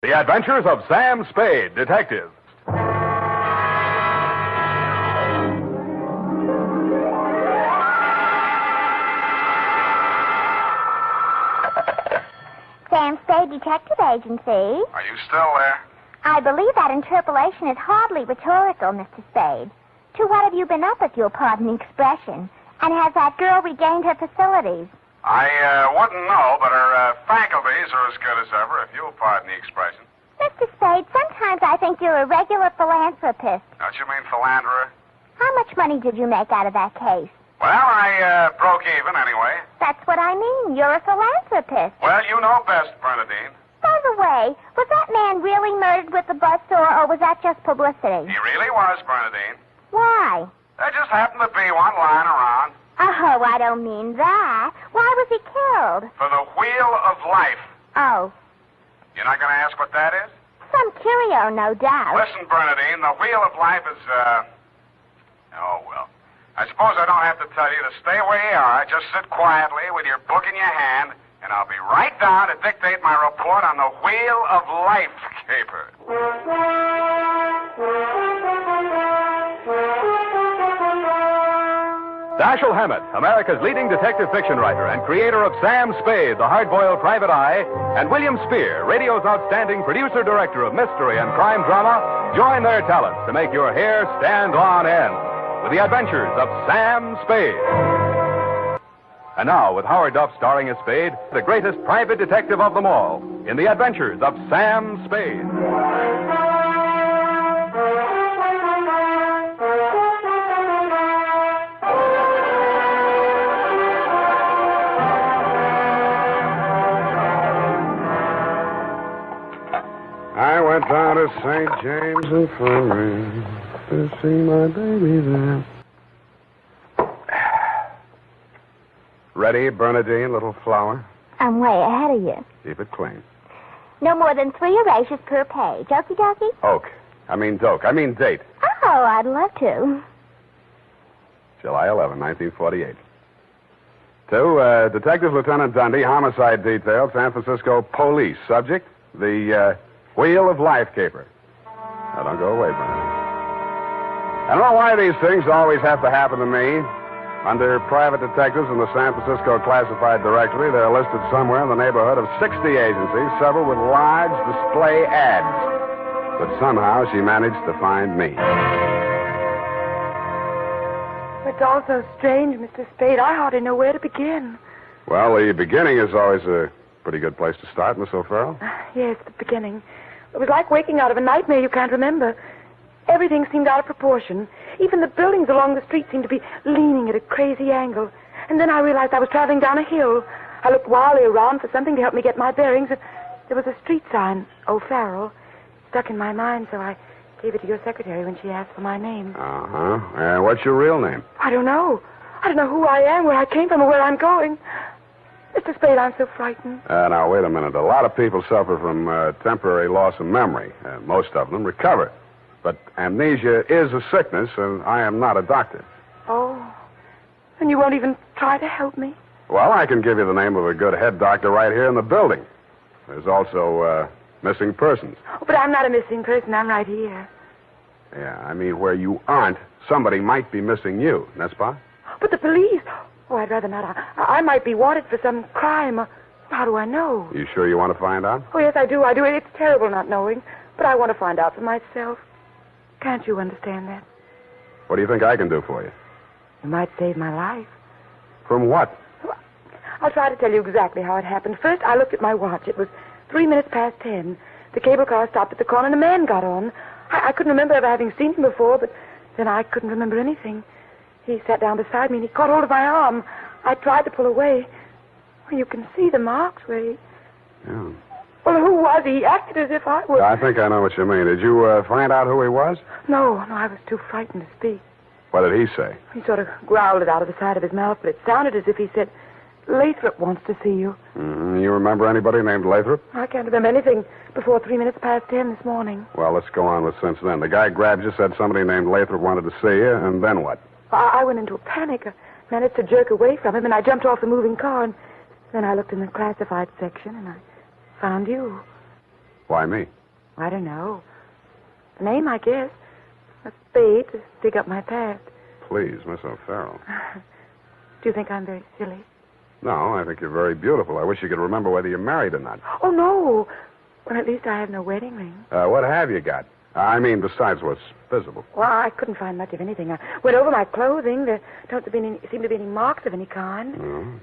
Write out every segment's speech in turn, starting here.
The Adventures of Sam Spade, Detective. Sam Spade Detective Agency. Are you still there? I believe that interpolation is hardly rhetorical, Mr. Spade. To what have you been up, if you'll pardon the expression? And has that girl regained her facilities? I wouldn't know, but her faculties are as good as ever, if you'll pardon the expression. Mr. Spade, sometimes I think you're a regular philanthropist. Don't you mean philanderer? How much money did you make out of that case? Well, I broke even anyway. That's what I mean. You're a philanthropist. Well, you know best, Bernadine. By the way, was that man really murdered with the buzzsaw, or was that just publicity? He really was, Bernadine. Why? There just happened to be one lying around. Oh, I don't mean that. Why was he killed? For the wheel of life. Oh, You're not going to ask what that is? some curio, no doubt. Listen, Bernadine, the wheel of life is, oh, well. I suppose I don't have to tell you to stay where you are. Just sit quietly with your book in your hand, and I'll be right down to dictate my report on the wheel of life caper. Dashiell Hammett, America's leading detective fiction writer and creator of Sam Spade, the hard-boiled private eye, and William Spear, radio's outstanding producer-director of mystery and crime drama, join their talents to make your hair stand on end with the Adventures of Sam Spade. And now, with Howard Duff starring as Spade, the greatest private detective of them all, in the Adventures of Sam Spade. I went down to St. James Infirmary to see my baby there. Ready, Bernadine, little flower? I'm way ahead of you. Keep it clean. No more than 3 erasures per page. Okie dokie? Oak. I mean doke. I mean date. Oh, I'd love to. July 11, 1948. To Detective Lieutenant Dundee, Homicide Detail, San Francisco Police. Subject, the wheel of life caper. Now, don't go away, Bernadine. I don't know why these things always have to happen to me. Under private detectives in the San Francisco Classified Directory, they're listed somewhere in the neighborhood of 60 agencies, several with large display ads. But somehow she managed to find me. It's all so strange, Mr. Spade. I hardly know where to begin. Well, the beginning is always a pretty good place to start, Miss O'Farrell. Yes, the beginning. It was like waking out of a nightmare you can't remember. Everything seemed out of proportion. Even the buildings along the street seemed to be leaning at a crazy angle. And then I realized I was traveling down a hill. I looked wildly around for something to help me get my bearings. There was a street sign, O'Farrell, stuck in my mind, so I gave it to your secretary when she asked for my name. Uh-huh. What's your real name? I don't know. I don't know who I am, where I came from, or where I'm going. Mr. Spade, I'm so frightened. Now, wait a minute. A lot of people suffer from temporary loss of memory. Most of them recover. But amnesia is a sickness, and I am not a doctor. Oh. And you won't even try to help me? Well, I can give you the name of a good head doctor right here in the building. There's also missing persons. Oh, but I'm not a missing person. I'm right here. Yeah, I mean, where you aren't, somebody might be missing you, n'est-ce pas? But the police... Oh, I'd rather not. I might be wanted for some crime. How do I know? You sure you want to find out? Oh, yes, I do. It's terrible not knowing. But I want to find out for myself. Can't you understand that? What do you think I can do for you? You might save my life. From what? I'll try to tell you exactly how it happened. First, I looked at my watch. It was 3 minutes past 10. The cable car stopped at the corner and a man got on. I couldn't remember ever having seen him before, but then I couldn't remember anything. He sat down beside me and he caught hold of my arm. I tried to pull away. Well, you can see the marks where he... Yeah. Well, who was he? He acted as if I was... I think I know what you mean. Did you find out who he was? No, I was too frightened to speak. What did he say? He sort of growled it out of the side of his mouth, but it sounded as if he said, Lathrop wants to see you. Mm-hmm. You remember anybody named Lathrop? I can't remember anything before 3 minutes past 10 this morning. Well, let's go on with since then. The guy grabbed you, said somebody named Lathrop wanted to see you, and then what? I went into a panic. I managed to jerk away from him, and I jumped off the moving car, and then I looked in the classified section, and I found you. Why me? I don't know. The name, I guess. A spade to dig up my past. Please, Miss O'Farrell. Do you think I'm very silly? No, I think you're very beautiful. I wish you could remember whether you're married or not. Oh, no. Well, at least I have no wedding ring. What have you got? I mean, besides what's visible. Well, I couldn't find much of anything. I went over my clothing. There don't seem to be any marks of any kind.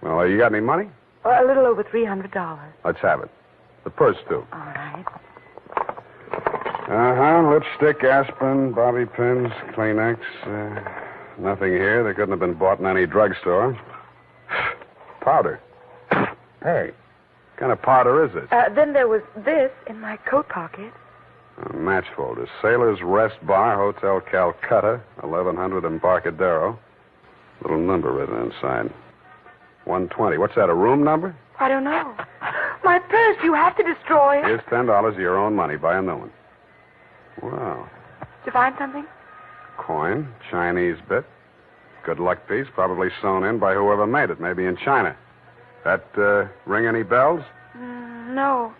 Oh. Well, you got any money? A little over $300. Let's have it. The purse, too. All right. Lipstick, aspirin, bobby pins, Kleenex. Nothing here. They couldn't have been bought in any drugstore. Powder. Hey, what kind of powder is this? Then there was this in my coat pocket. Match folder. Sailor's Rest Bar, Hotel Calcutta, 1100 Embarcadero. Little number written inside. 120. What's that, a room number? I don't know. My purse, you have to destroy it. Here's $10 of your own money. Buy a new one. Wow. Did you find something? Coin, Chinese bit. Good luck piece, probably sewn in by whoever made it, maybe in China. That ring any bells? No.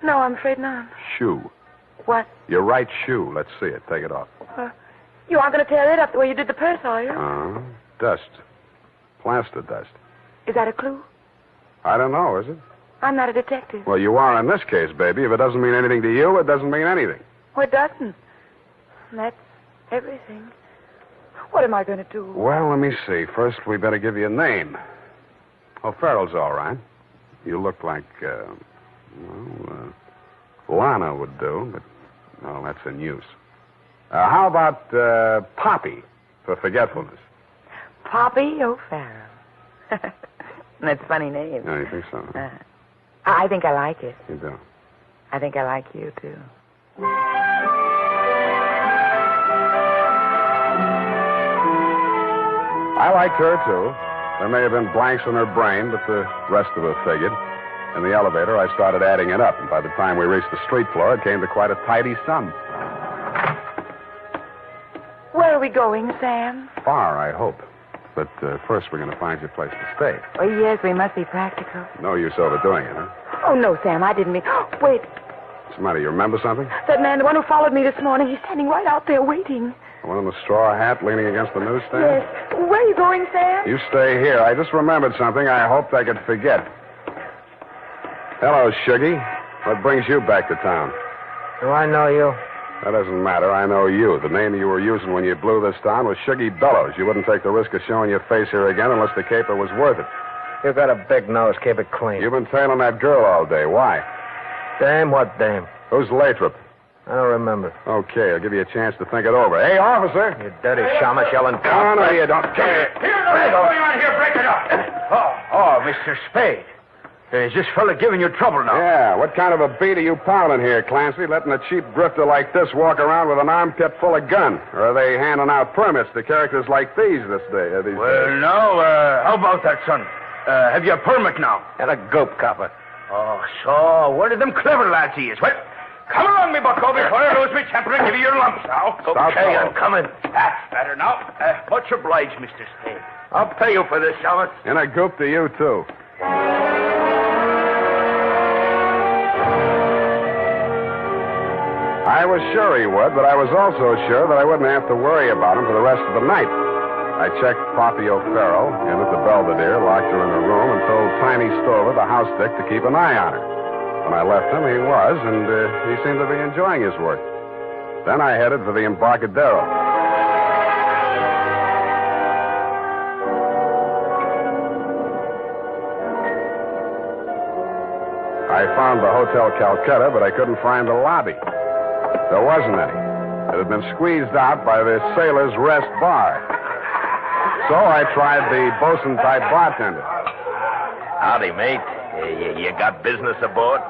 No, I'm afraid not. Shoe. What? Your right shoe. Let's see it. Take it off. You aren't going to tear it up the way you did the purse, are you? Dust. Plaster dust. Is that a clue? I don't know, is it? I'm not a detective. Well, you are in this case, baby. If it doesn't mean anything to you, it doesn't mean anything. Well, it doesn't. That's everything. What am I going to do? Well, let me see. First, we better give you a name. O'Farrell's all right. You look like, Lana would do, but, well, that's in use. How about Poppy for forgetfulness? Poppy O'Farrell. That's a funny name. Oh, you think so? I think I like it. You do? I think I like you, too. I liked her, too. There may have been blanks in her brain, but the rest of it figured. In the elevator, I started adding it up, and by the time we reached the street floor, it came to quite a tidy sum. Where are we going, Sam? Far, I hope. But first, we're going to find you a place to stay. Oh, yes, we must be practical. No use overdoing it, huh? Oh, no, Sam, I didn't mean... Wait, What's the matter? You remember something? that man, the one who followed me this morning, he's standing right out there waiting. The one in the straw hat leaning against the newsstand? Yes. Where are you going, Sam? You stay here. I just remembered something I hoped I could forget. Hello, Shuggy. What brings you back to town? Do I know you? That doesn't matter. I know you. The name you were using when you blew this town was Shuggy Bellows. You wouldn't take the risk of showing your face here again unless the caper was worth it. You got a big nose. Keep it clean. You've been tailing that girl all day. Why? Dame? What dame? Who's Lathrop? I don't remember. Okay, I'll give you a chance to think it over. Hey, officer! You dirty shamus yelling. No, no, you don't. Here, what's going on here? Break it up. Oh, Mr. Spade. Is this fella giving you trouble now? Yeah, what kind of a beat are you pounding here, Clancy? Letting a cheap drifter like this walk around with an armpit full of gun? Or are they handing out permits to characters like these days? No, how about that, son? Have you a permit now? And a gope copper. Oh, so one of them clever lads he is. Well, come along, me bucko, before I lose my temper and give you your lumps now. Okay, I'm coming. That's better now. Much obliged, Mr. Spade. I'll pay you for this, Shamus. And a goop to you, too. I was sure he would, but I was also sure that I wouldn't have to worry about him for the rest of the night. I checked Poppy O'Farrell in at the Belvedere, locked her in her room, and told Tiny Stover, the house dick, to keep an eye on her. When I left him, he was, and he seemed to be enjoying his work. Then I headed for the Embarcadero. I found the Hotel Calcutta, but I couldn't find the lobby. There wasn't any. It had been squeezed out by the Sailor's Rest Bar. So I tried the bosun-type bartender. Howdy, mate. You got business aboard?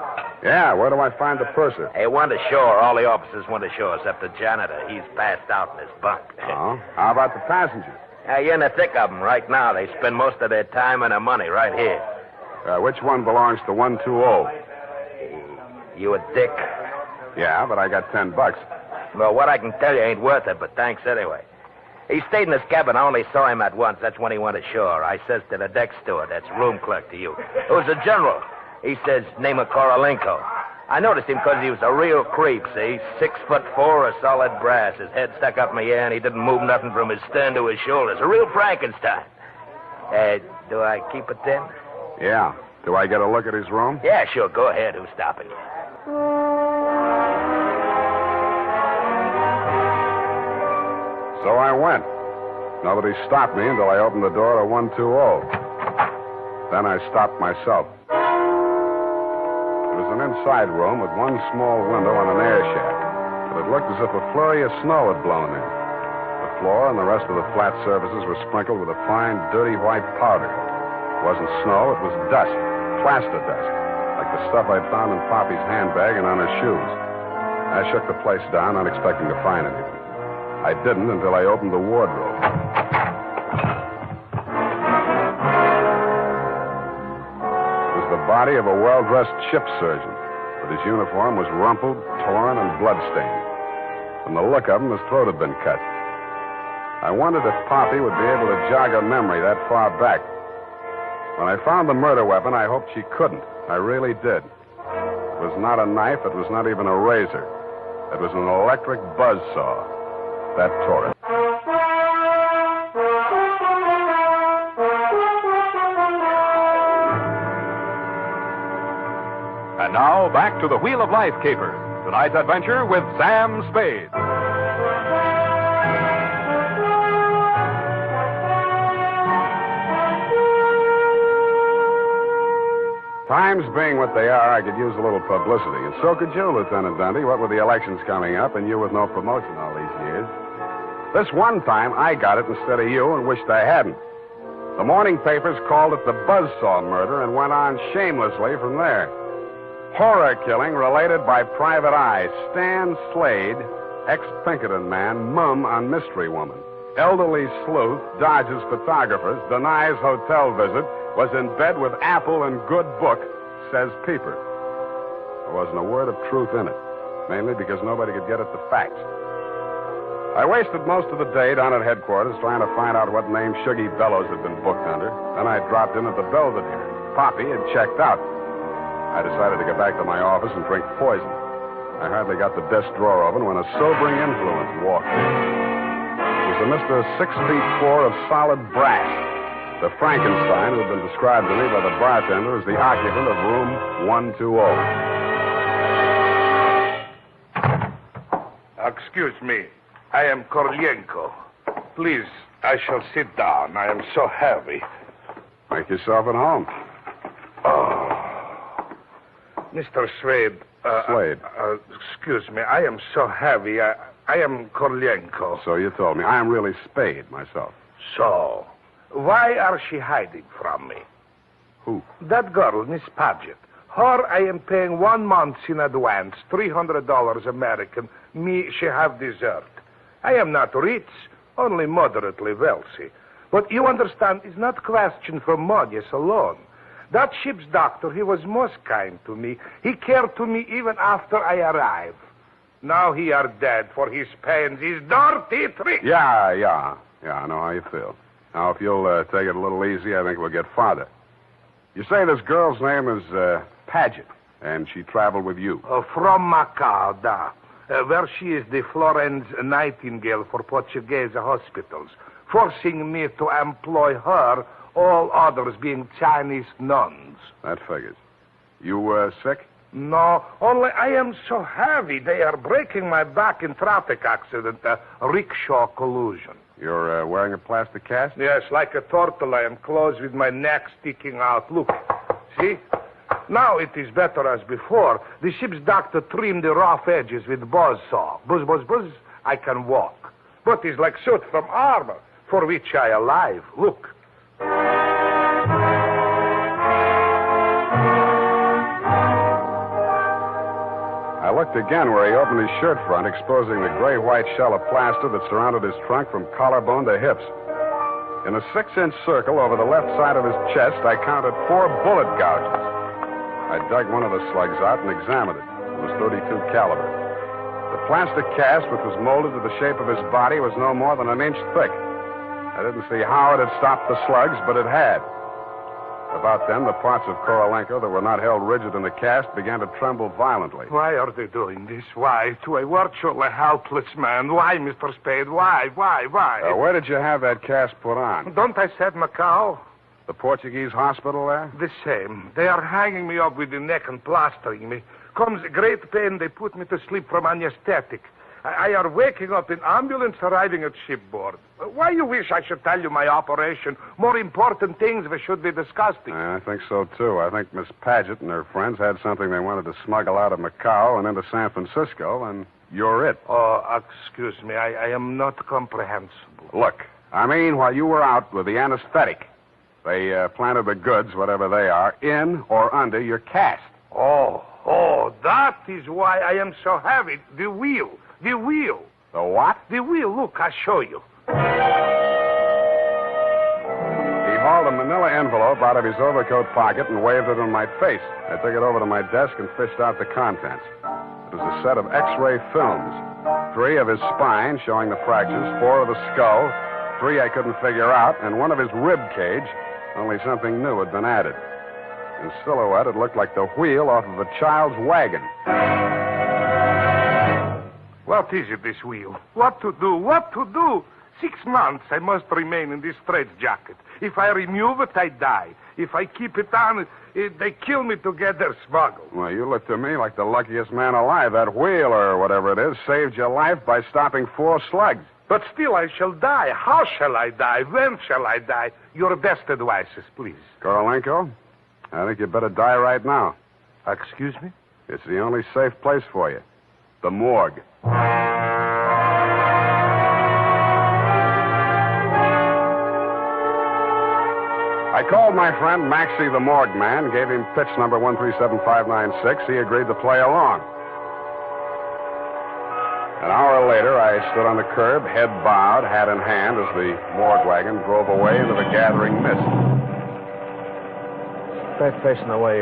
Yeah, where do I find the purser? Hey, one ashore. All the officers went ashore except the janitor. He's passed out in his bunk. Oh, how about the passengers? You're in the thick of them right now. They spend most of their time and their money right here. Which one belongs to 120? You a dick? Yeah, but I got $10. Well, what I can tell you ain't worth it, but thanks anyway. He stayed in his cabin. I only saw him at once. That's when he went ashore. I says to the deck steward, that's room clerk to you. It was a general. He says, name of Korolenko. I noticed him because he was a real creep, see? 6'4" of solid brass. His head stuck up in the air, and he didn't move nothing from his stern to his shoulders. A real Frankenstein. Do I keep it then? Yeah. Do I get a look at his room? Yeah, sure. Go ahead. Who's stopping you? So I went. Nobody stopped me until I opened the door to 120. Then I stopped myself. It was an inside room with one small window and an air shaft, but it looked as if a flurry of snow had blown in. The floor and the rest of the flat surfaces were sprinkled with a fine, dirty white powder. It wasn't snow, it was dust, plaster dust, like the stuff I'd found in Poppy's handbag and on her shoes. I shook the place down, not expecting to find anything. I didn't until I opened the wardrobe. It was the body of a well-dressed ship surgeon, but his uniform was rumpled, torn, and bloodstained. From the look of him, his throat had been cut. I wondered if Poppy would be able to jog her memory that far back. When I found the murder weapon, I hoped she couldn't. I really did. It was not a knife. It was not even a razor. It was an electric buzzsaw. That tore it. And now, back to the Wheel of Life caper. Tonight's adventure with Sam Spade. Times being what they are, I could use a little publicity. And so could you, Lieutenant Dundee, what with the elections coming up and you with no promotion all these years. This one time, I got it instead of you and wished I hadn't. The morning papers called it the Buzzsaw murder and went on shamelessly from there. Horror killing related by Private Eye. Stan Slade, ex-Pinkerton man, mum on mystery woman. Elderly sleuth, dodges photographers, denies hotel visit, was in bed with Apple and good book, says Peeper. There wasn't a word of truth in it, mainly because nobody could get at the facts. I wasted most of the day down at headquarters trying to find out what name Shuggy Bellows had been booked under. Then I dropped in at the Belvedere. Poppy had checked out. I decided to get back to my office and drink poison. I hardly got the desk drawer open when a sobering influence walked in. It was a Mr. 6'4" of solid brass. The Frankenstein who had been described to me by the bartender as the occupant of room 120. Excuse me. I am Korlienko. Please, I shall sit down. I am so heavy. Make yourself at home. Oh. Mr. Spade. Slade. Excuse me. I am so heavy. I am Korlienko. So you told me. I am really Spade myself. So, why are she hiding from me? Who? That girl, Miss Paget. Her I am paying 1 month in advance, $300 American. Me, she have dessert. I am not rich, only moderately wealthy. But you understand, it's not question for money alone. That ship's doctor, he was most kind to me. He cared to me even after I arrived. Now he are dead for his pains, his dirty tricks. Yeah, I know how you feel. Now, if you'll take it a little easy, I think we'll get farther. You say this girl's name is Paget, and she traveled with you. From Macau, where she is the Florence Nightingale for Portuguese hospitals, forcing me to employ her, all others being Chinese nuns. That figures. You sick? No, only I am so heavy. They are breaking my back in traffic accident, rickshaw collusion. You're wearing a plastic cast? Yes, like a turtle, I am closed with my neck sticking out. Look, see? Now it is better as before. The ship's doctor trimmed the rough edges with buzzsaw. Buzz, buzz, buzz, I can walk. But it's like suit from armor, for which I alive. Look. I looked again where he opened his shirt front, exposing the gray-white shell of plaster that surrounded his trunk from collarbone to hips. In a 6-inch circle over the left side of his chest, I counted 4 bullet gouges. I dug one of the slugs out and examined it. It was .32 caliber. The plastic cast, which was molded to the shape of his body, was no more than an inch thick. I didn't see how it had stopped the slugs, but it had. About then, the parts of Korolenko that were not held rigid in the cast began to tremble violently. Why are they doing this? Why? To a virtually helpless man. Why, Mr. Spade? Why? Where did you have that cast put on? Don't I said Macau? The Portuguese hospital there? The same. They are hanging me up with the neck and plastering me. Comes great pain, they put me to sleep from anesthetic. I are waking up in ambulance arriving at shipboard. Why you wish I should tell you my operation? More important things we should be discussing. I think so, too. I think Miss Paget and her friends had something they wanted to smuggle out of Macau and into San Francisco, and you're it. Oh, excuse me. I am not comprehensible. Look, I mean, while you were out with the anesthetic, they planted the goods, whatever they are, in or under your cast. Oh, that is why I am so heavy. The wheel. The what? The wheel. Look, I'll show you. He hauled a manila envelope out of his overcoat pocket and waved it in my face. I took it over to my desk and fished out the contents. It was a set of X-ray films. 3 of his spine, showing the fractures, 4 of the skull, 3 I couldn't figure out, and 1 of his rib cage, only something new had been added. In silhouette, it looked like the wheel off of a child's wagon. What is it, this wheel? What to do? 6 months I must remain in this straitjacket. If I remove it, I die. If I keep it on, they kill me to get their smuggle. Well, you look to me like the luckiest man alive. That wheel, or whatever it is, saved your life by stopping 4 slugs. But still I shall die. How shall I die? When shall I die? Your best advices, please. Korolenko, I think you better die right now. Excuse me? It's the only safe place for you. The morgue. I called my friend Maxie the morgue man, gave him pitch number 137596. He agreed to play along. An hour later, I stood on the curb, head bowed, hat in hand, as the morgue wagon drove away into the gathering mist. Straight facing the way,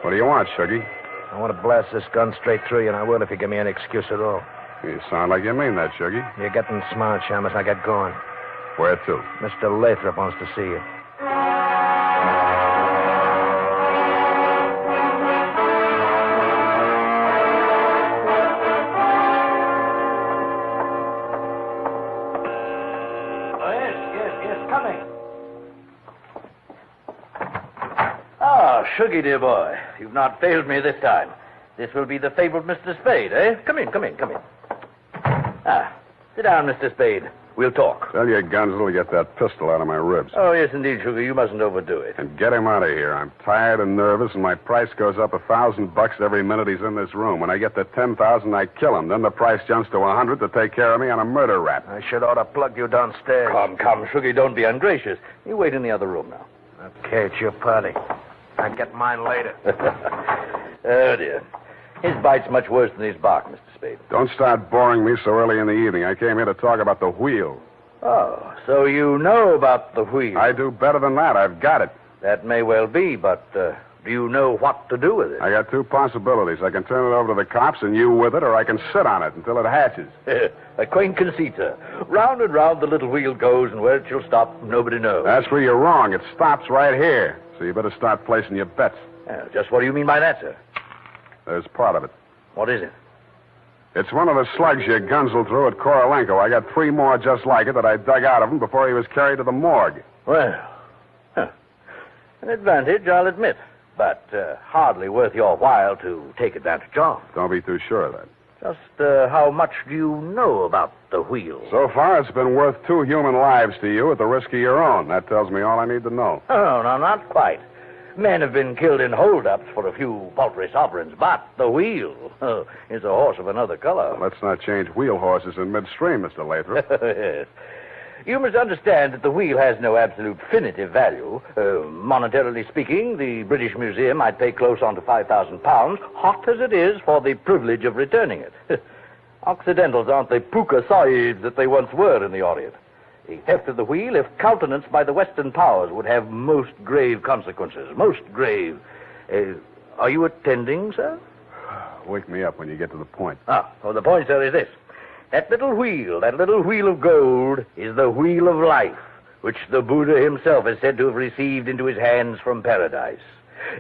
What do you want, Shuggy? I want to blast this gun straight through you, and I will if you give me any excuse at all. You sound like you mean that, Shuggy. You're getting smart, Shamus. I get going. Where to? Mr. Lathrop wants to see you. Shuggy, dear boy, you've not failed me this time. This will be the fabled Mr. Spade, eh? Come in. Sit down, Mr. Spade. We'll talk. Tell your Gunsel to get that pistol out of my ribs. Oh, yes, indeed, Sugar. You mustn't overdo it. And get him out of here. I'm tired and nervous, and my price goes up $1,000 every minute he's in this room. When I get to 10,000, I kill him. Then the price jumps to 100 to take care of me on a murder rap. I should ought to plug you downstairs. Come, Sugar, don't be ungracious. You wait in the other room now. Okay, it's your party. I'll get mine later. Oh, dear. His bite's much worse than his bark, Mr. Spade. Don't start boring me so early in the evening. I came here to talk about the wheel. Oh, so you know about the wheel. I do better than that. I've got it. That may well be, but do you know what to do with it? I got 2 possibilities. I can turn it over to the cops and you with it, or I can sit on it until it hatches. A quaint conceit, sir. Round and round the little wheel goes, and where it shall stop, nobody knows. That's where you're wrong. It stops right here. So you better start placing your bets. Just what do you mean by that, sir? There's part of it. What is it? It's one of the slugs you Gunsel threw at Korolenko. I got 3 more just like it that I dug out of him before he was carried to the morgue. Well, an advantage, I'll admit, but hardly worth your while to take advantage of. Don't be too sure of that. Just how much do you know about the wheel? So far, it's been worth 2 human lives to you at the risk of your own. That tells me all I need to know. Oh, no, not quite. Men have been killed in holdups for a few paltry sovereigns, but the wheel is a horse of another color. Let's not change wheel horses in midstream, Mr. Lathrop. Yes. You must understand that the wheel has no absolute definitive value. Monetarily speaking, the British Museum might pay close on to £5,000, hot as it is, for the privilege of returning it. Occidentals aren't the puka sahibs that they once were in the Orient. The theft of the wheel, if countenanced by the Western powers, would have most grave consequences. Most grave. Are you attending, sir? Wake me up when you get to the point. The point, sir, is this. That little wheel of gold, is the wheel of life. which the Buddha himself is said to have received into his hands from paradise.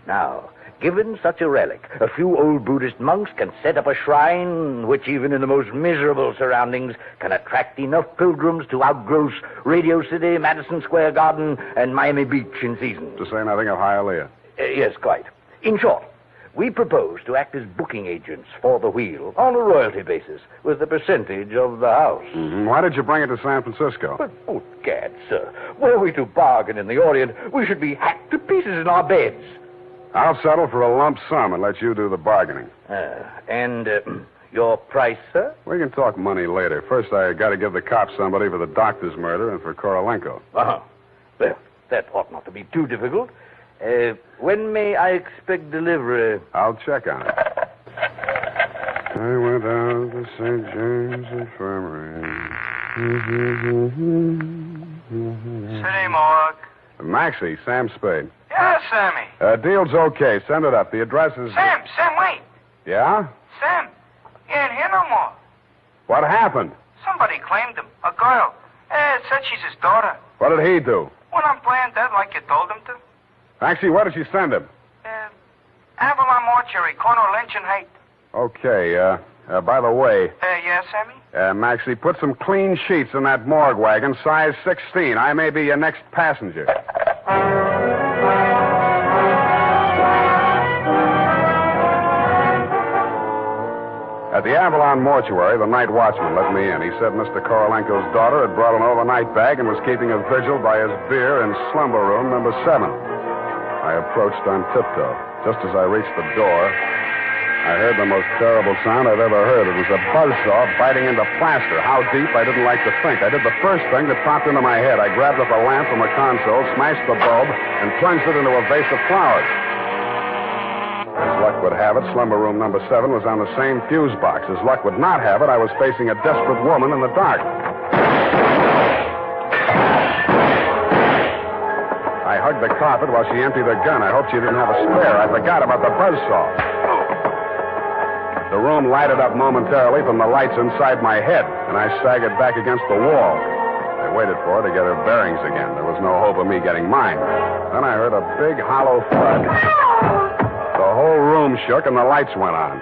Now, given such a relic, a few old Buddhist monks can set up a shrine which, even in the most miserable surroundings, can attract enough pilgrims to outgross Radio City, Madison Square Garden, and Miami Beach in season. To say nothing of Hialeah. Yes, quite. In short, we propose to act as booking agents for the wheel on a royalty basis with a percentage of the house. Mm-hmm. Why did you bring it to San Francisco? But, oh, gad, sir, were we to bargain in the Orient, we should be hacked to pieces in our beds. I'll settle for a lump sum and let you do the bargaining. And your price, sir? We can talk money later. First, I got to give the cops somebody for the doctor's murder and for Korolenko. Uh-huh. Well, that ought not to be too difficult. When may I expect delivery? I'll check on it. I went out to St. James Infirmary. City morgue. Maxie, Sam Spade. Yeah, Sammy. Deal's okay. Send it up. The address is... Sam, wait. Yeah? Sam, he ain't here no more. What happened? Somebody claimed him. A girl. Said she's his daughter. What did he do? Went on playing dead like you told him to. Maxie, where did she send him? Avalon Mortuary, corner of Lynch and Haight. Okay, by the way... Yeah, Sammy? Maxie, put some clean sheets in that morgue wagon, size 16. I may be your next passenger. At the Avalon Mortuary, the night watchman let me in. He said Mr. Korolenko's daughter had brought an overnight bag and was keeping a vigil by his bier in slumber room number 7. I approached on tiptoe. Just as I reached the door, I heard the most terrible sound I've ever heard. It was a buzzsaw biting into plaster. How deep, I didn't like to think. I did the first thing that popped into my head. I grabbed up a lamp from a console, smashed the bulb, and plunged it into a vase of flowers. As luck would have it, slumber room number 7 was on the same fuse box. As luck would not have it, I was facing a desperate woman in the dark. I hugged the carpet while she emptied her gun. I hoped she didn't have a spare. I forgot about the buzzsaw. The room lighted up momentarily from the lights inside my head, and I staggered back against the wall. I waited for her to get her bearings again. There was no hope of me getting mine. Then I heard a big, hollow thud. The whole room shook, and the lights went on.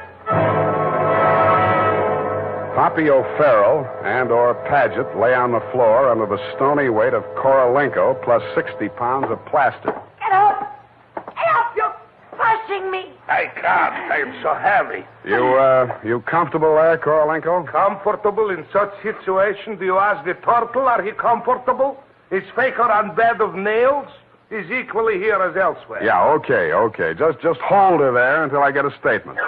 Poppy O'Farrell and/or Paget lay on the floor under the stony weight of Korolenko plus 60 pounds of plaster. Get up! Get up! You're crushing me! I can't. I'm so heavy. You comfortable there, Korolenko? Comfortable in such situation? Do you ask the turtle, are he comfortable? Is Faker on bed of nails? He's equally here as elsewhere. Yeah, okay. Just hold her there until I get a statement.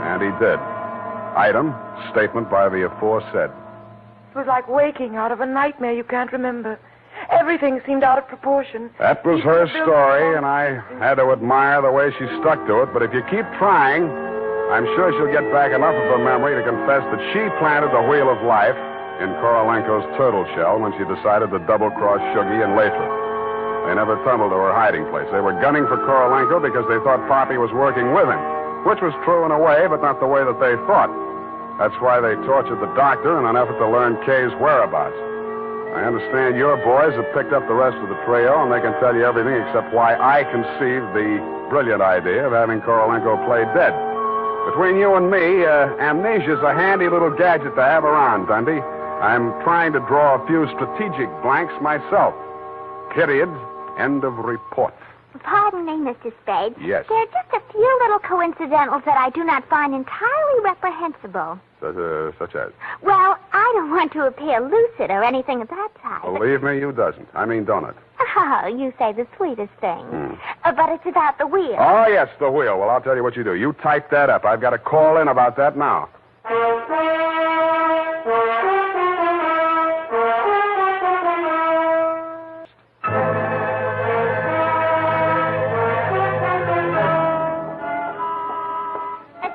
And he did. Item, statement by the aforesaid. It was like waking out of a nightmare you can't remember. Everything seemed out of proportion. That was her story, and I had to admire the way she stuck to it. But if you keep trying, I'm sure she'll get back enough of her memory to confess that she planted the wheel of life in Korolenko's turtle shell when she decided to double-cross Shuggy and Lathrop. They never tumbled to her hiding place. They were gunning for Korolenko because they thought Poppy was working with him, which was true in a way, but not the way that they thought. That's why they tortured the doctor in an effort to learn Kay's whereabouts. I understand your boys have picked up the rest of the trio, and they can tell you everything except why I conceived the brilliant idea of having Korolenko play dead. Between you and me, amnesia's a handy little gadget to have around, Dundee. I'm trying to draw a few strategic blanks myself. Period. End of report. Pardon me, Mr. Spade. Yes. There are just a few little coincidentals that I do not find entirely reprehensible. Such as? Well, I don't want to appear lucid or anything of that type. Believe me, you doesn't. I mean, don't it? Oh, you say the sweetest thing. But it's about the wheel. Oh, yes, the wheel. Well, I'll tell you what you do. You type that up. I've got a call in about that now.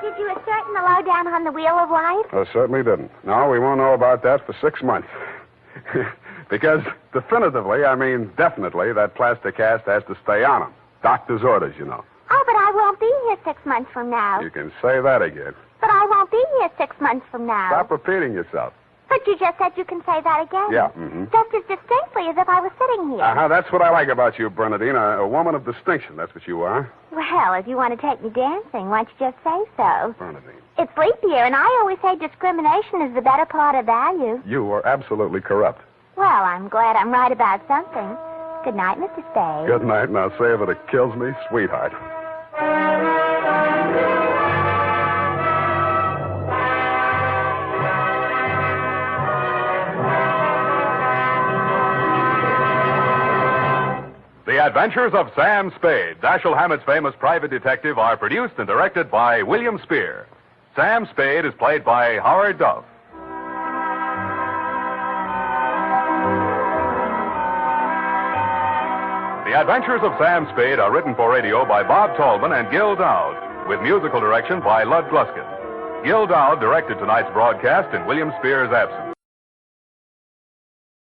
Did you ascertain the lowdown on the wheel of life? I certainly didn't. No, we won't know about that for 6 months. Because definitively, I mean definitely, that plaster cast has to stay on him. Doctor's orders, you know. Oh, but I won't be here 6 months from now. You can say that again. But I won't be here 6 months from now. Stop repeating yourself. But you just said you can say that again. Yeah, mm-hmm. Just as distinctly as if I was sitting here. Uh-huh, that's what I like about you, Bernadine. A woman of distinction, that's what you are. Well, if you want to take me dancing, why don't you just say so? Bernadine. It's leap year, and I always say discrimination is the better part of value. You are absolutely corrupt. Well, I'm glad I'm right about something. Good night, Mr. Spade. Good night, and I'll say if it kills me, sweetheart. The Adventures of Sam Spade, Dashiell Hammett's famous private detective, are produced and directed by William Spear. Sam Spade is played by Howard Duff. The Adventures of Sam Spade are written for radio by Bob Tallman and Gil Dowd, with musical direction by Lud Gluskin. Gil Dowd directed tonight's broadcast in William Spear's absence.